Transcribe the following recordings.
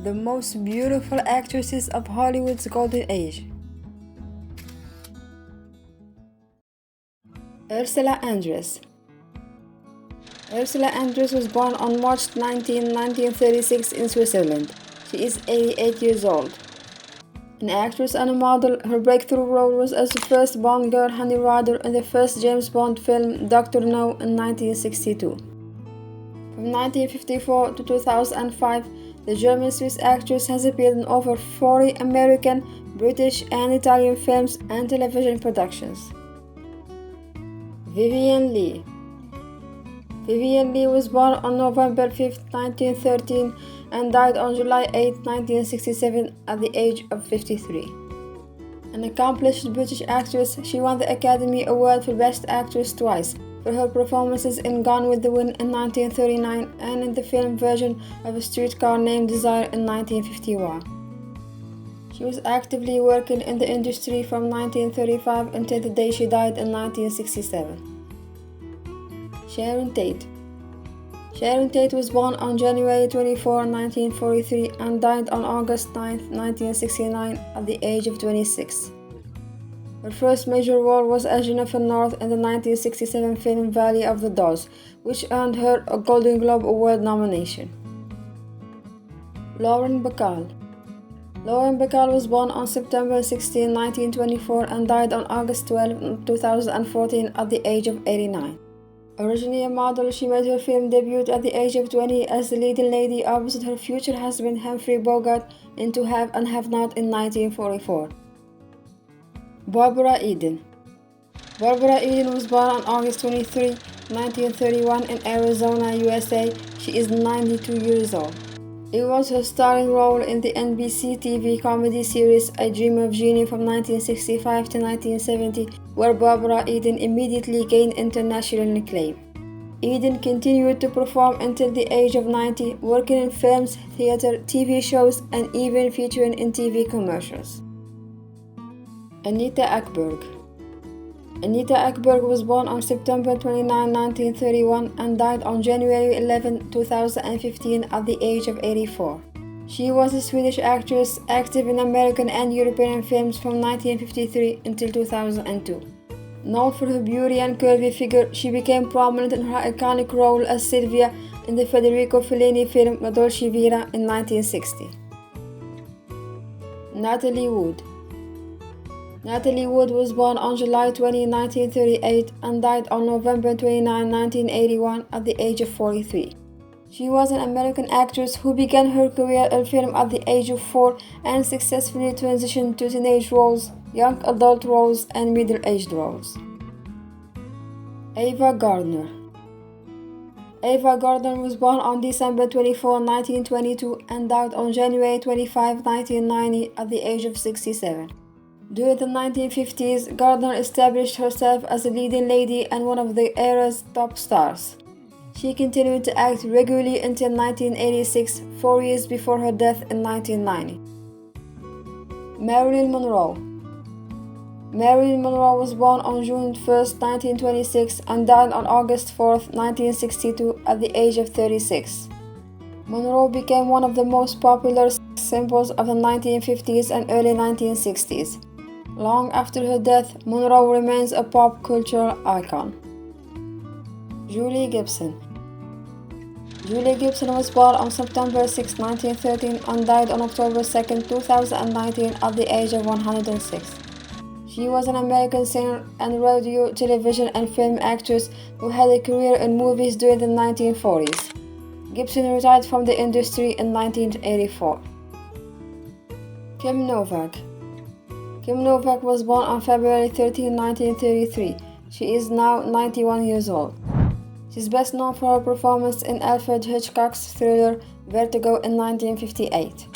the most beautiful actresses of Hollywood's golden age. Ursula Andress. Ursula Andress was born on March 19, 1936 in Switzerland. She is 88 years old. An actress and a model, her breakthrough role was as the first Bond girl Honey Rider in the first James Bond film Dr. No in 1962. From 1954 to 2005, the German-Swiss actress has appeared in over 40 American, British, and Italian films and television productions. Vivien Leigh. Vivien Leigh was born on November 5, 1913 and died on July 8, 1967 at the age of 53. An accomplished British actress, she won the Academy Award for Best Actress twice for her performances in Gone with the Wind in 1939 and in the film version of A Streetcar Named Desire in 1951. She was actively working in the industry from 1935 until the day she died in 1967. Sharon Tate. Sharon Tate was born on January 24, 1943 and died on August 9, 1969 at the age of 26. Her first major role was as Jennifer North in the 1967 film Valley of the Dolls, which earned her a Golden Globe Award nomination. Lauren Bacall. Lauren Bacall was born on September 16, 1924 and died on August 12, 2014 at the age of 89. Originally a model, she made her film debut at the age of 20 as the leading lady opposite her future husband Humphrey Bogart in To Have and Have Not in 1944. Barbara Eden. Barbara Eden was born on August 23, 1931 in Arizona, USA. She is 92 years old. It was her starring role in the NBC TV comedy series I Dream of Jeannie from 1965 to 1970, where Barbara Eden immediately gained international acclaim. Eden continued to perform until the age of 90, working in films, theater, TV shows, and even featuring in TV commercials. Anita Ekberg. Anita Ekberg was born on September 29, 1931 and died on January 11, 2015 at the age of 84. She was a Swedish actress active in American and European films from 1953 until 2002. Known for her beauty and curvy figure, she became prominent in her iconic role as Sylvia in the Federico Fellini film La Dolce Vita in 1960. Natalie Wood. Natalie Wood was born on July 20, 1938 and died on November 29, 1981 at the age of 43. She was an American actress who began her career in film at the age of 4 and successfully transitioned to teenage roles, young adult roles, and middle-aged roles. Ava Gardner. Ava Gardner was born on December 24, 1922 and died on January 25, 1990 at the age of 67. During the 1950s, Gardner established herself as a leading lady and one of the era's top stars. She continued to act regularly until 1986, 4 years before her death in 1990. Marilyn Monroe. Marilyn Monroe was born on June 1, 1926 and died on August 4, 1962 at the age of 36. Monroe became one of the most popular symbols of the 1950s and early 1960s. Long after her death, Monroe remains a pop cultural icon. Julie Gibson. Julie Gibson was born on September 6, 1913 and died on October 2, 2019 at the age of 106. She was an American singer and radio, television, and film actress who had a career in movies during the 1940s. Gibson retired from the industry in 1984. Kim Novak. Kim Novak was born on February 13, 1933. She is now 91 years old. She is best known for her performance in Alfred Hitchcock's thriller Vertigo in 1958.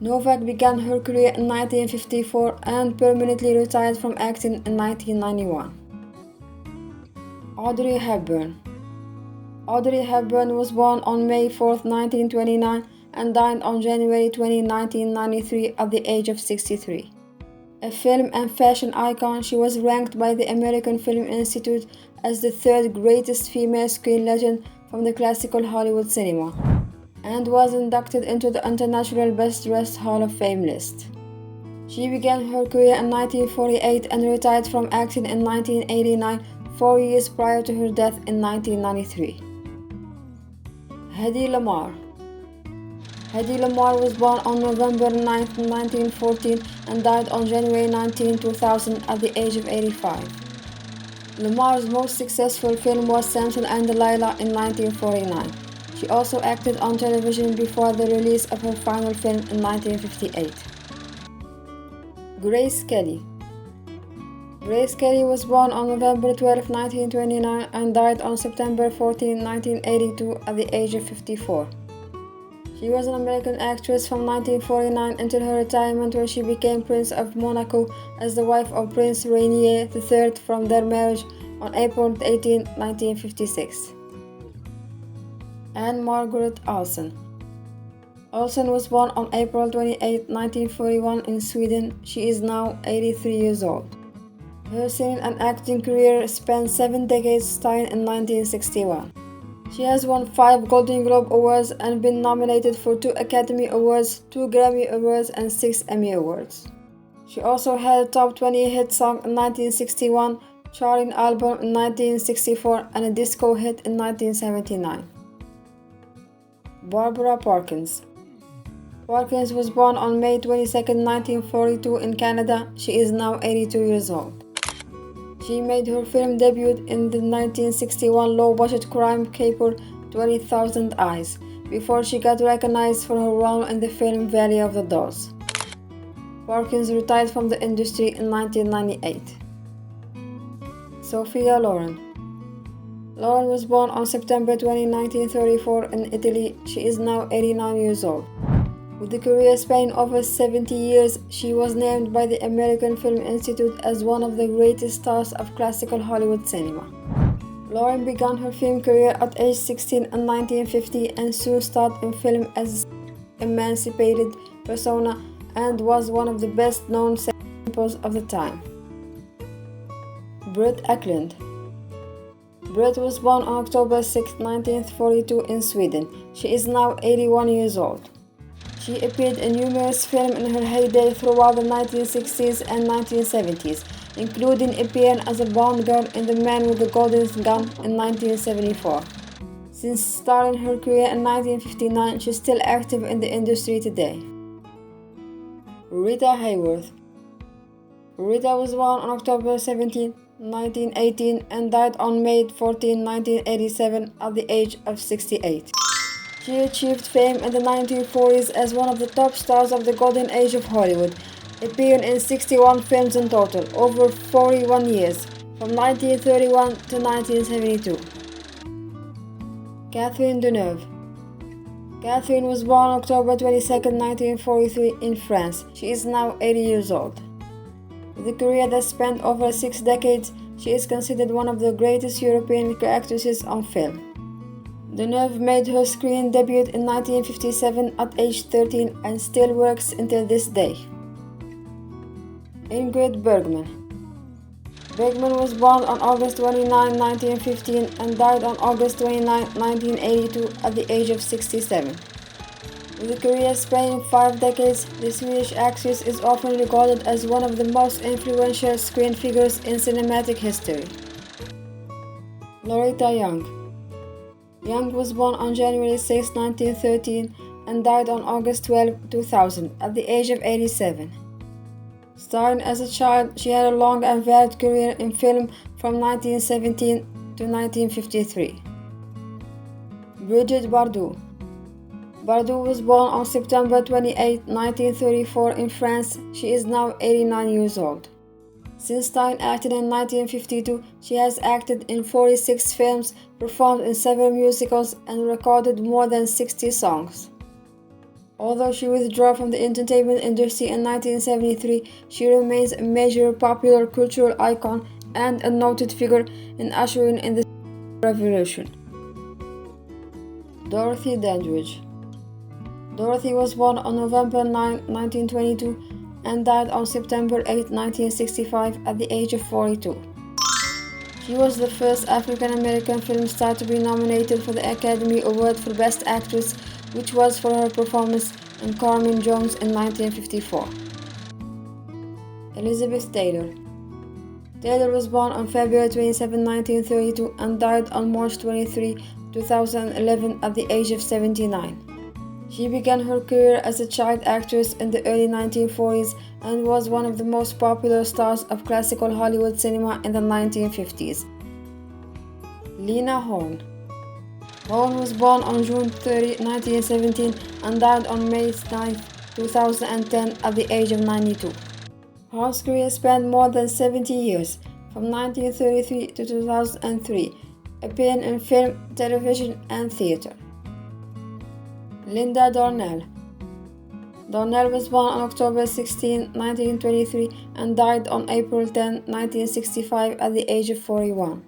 Novak began her career in 1954 and permanently retired from acting in 1991. Audrey Hepburn. Audrey Hepburn was born on May 4, 1929 and died on January 20, 1993 at the age of 63. A film and fashion icon, she was ranked by the American Film Institute as the third greatest female screen legend from the classical Hollywood cinema. and was inducted into the International Best Dressed Hall of Fame list. She began her career in 1948 and retired from acting in 1989, 4 years prior to her death in 1993. Hedy Lamarr. Hedy Lamarr was born on November 9, 1914 and died on January 19, 2000 at the age of 85. Lamarr's most successful film was Samson and Delilah in 1949. She also acted on television before the release of her final film in 1958. Grace Kelly. Grace Kelly was born on November 12, 1929 and died on September 14, 1982 at the age of 54. She was an American actress from 1949 until her retirement, where she became Prince of Monaco as the wife of Prince Rainier III from their marriage on April 18, 1956. Anne Margaret Olsen. Olsen was born on April 28, 1941 in Sweden. She is now 83 years old. Her singing and acting career spanned 7 decades, starting in 1961. She has won 5 Golden Globe Awards and been nominated for 2 Academy Awards, 2 Grammy Awards, and 6 Emmy Awards. She also had a top 20 hit song in 1961, charting album in 1964, and a disco hit in 1979. Barbara Parkins. Parkins was born on May 22, 1942 in Canada. She is now 82 years old. She made her film debut in the 1961 low-budget crime caper 20,000 Eyes, before she got recognized for her role in the film Valley of the Dolls. Parkins retired from the industry in 1998. Sophia Loren. Loren was born on September 20, 1934 in Italy. She is now 89 years old. With a career spanning over 70 years, she was named by the American Film Institute as one of the greatest stars of classical Hollywood cinema. Loren began her film career at age 16 in 1950 and soon starred in film as emancipated persona and was one of the best-known singers of the time. Britt Ekland. Britt was born on October 6, 1942 in Sweden. She is now 81 years old. She appeared in numerous films in her heyday throughout the 1960s and 1970s, including appearing as a Bond girl in The Man with the Golden Gun in 1974. Since starting her career in 1959, she is still active in the industry today. Rita Hayworth. Rita was born on October 17, 1918 and died on May 14, 1987 at the age of 68. She achieved fame in the 1940s as one of the top stars of the golden age of Hollywood, appearing in 61 films in total, over 41 years, from 1931 to 1972. Catherine Deneuve. Catherine was born October 22, 1943 in France. She is now 80 years old. With a career that spanned over 6 decades, she is considered one of the greatest European actresses on film. Deneuve made her screen debut in 1957 at age 13 and still works until this day. Ingrid Bergman. Bergman was born on August 29, 1915 and died on August 29, 1982 at the age of 67. With a career spanning 5 decades, the Swedish actress is often regarded as one of the most influential screen figures in cinematic history. Loretta Young. Young was born on January 6, 1913 and died on August 12, 2000 at the age of 87. Starring as a child, she had a long and varied career in film from 1917 to 1953. Brigitte Bardot. Bardot was born on September 28, 1934 in France. She is now 89 years old. Since starting acting in 1952, she has acted in 46 films, performed in several musicals, and recorded more than 60 songs. Although she withdrew from the entertainment industry in 1973, she remains a major popular cultural icon and a noted figure in ushering in the revolution. Dorothy Dandridge. Dorothy was born on November 9, 1922 and died on September 8, 1965 at the age of 42. She was the first African American film star to be nominated for the Academy Award for Best Actress which was for her performance in Carmen Jones in 1954. Elizabeth Taylor. Taylor was born on February 27, 1932 and died on March 23, 2011 at the age of 79. She began her career as a child actress in the early 1940s and was one of the most popular stars of classical Hollywood cinema in the 1950s. Lena Horne. Horne was born on June 30, 1917 and died on May 9, 2010 at the age of 92. Horne's career spanned more than 70 years, from 1933 to 2003, appearing in film, television, and theater. Linda Darnell. Darnell was born on October 16, 1923 and died on April 10, 1965 at the age of 41.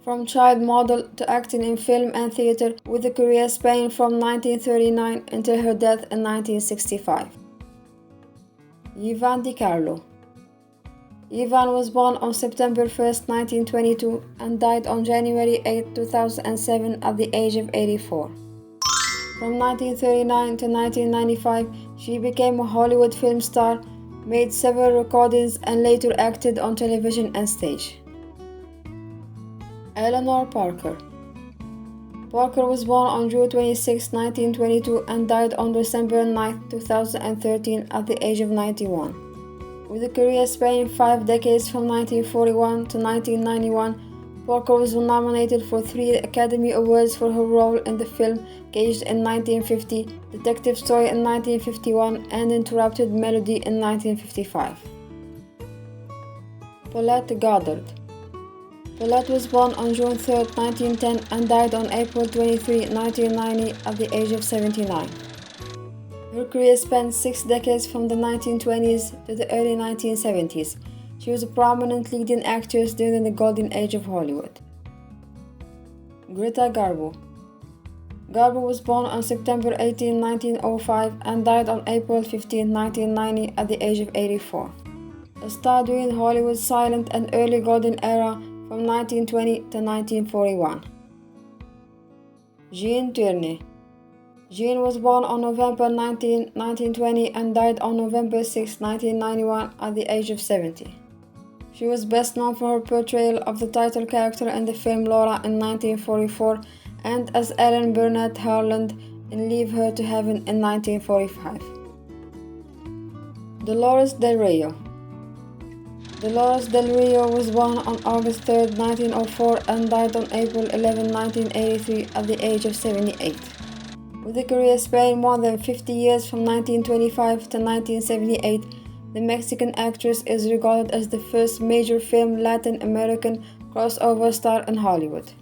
From child model to acting in film and theater, with a career spanning from 1939 until her death in 1965. Yvonne Di Carlo. Yvonne was born on September 1, 1922 and died on January 8, 2007 at the age of 84. From 1939 to 1995, she became a Hollywood film star, made several recordings and later acted on television and stage. Eleanor Parker. Parker was born on June 26, 1922 and died on December 9, 2013 at the age of 91. With a career spanning 5 decades from 1941 to 1991, Parker was nominated for 3 Academy Awards for her role in the film Caged in 1950, Detective Story in 1951, and Interrupted Melody in 1955. Paulette Goddard. Paulette was born on June 3, 1910 and died on April 23, 1990 at the age of 79. Her career spanned 6 decades from the 1920s to the early 1970s. She was a prominent leading actress during the golden age of Hollywood. Greta Garbo. Garbo was born on September 18, 1905 and died on April 15, 1990 at the age of 84. A star during Hollywood's silent and early golden era from 1920 to 1941. Jean Tierney. Jean was born on November 19, 1920 and died on November 6, 1991 at the age of 70. She was best known for her portrayal of the title character in the film Laura in 1944 and as Ellen Burnett Harland in Leave Her to Heaven in 1945. Dolores Del Rio. Dolores Del Rio was born on August 3, 1904 and died on April 11, 1983 at the age of 78. With a career spanning more than 50 years from 1925 to 1978, the Mexican actress is regarded as the first major film Latin American crossover star in Hollywood.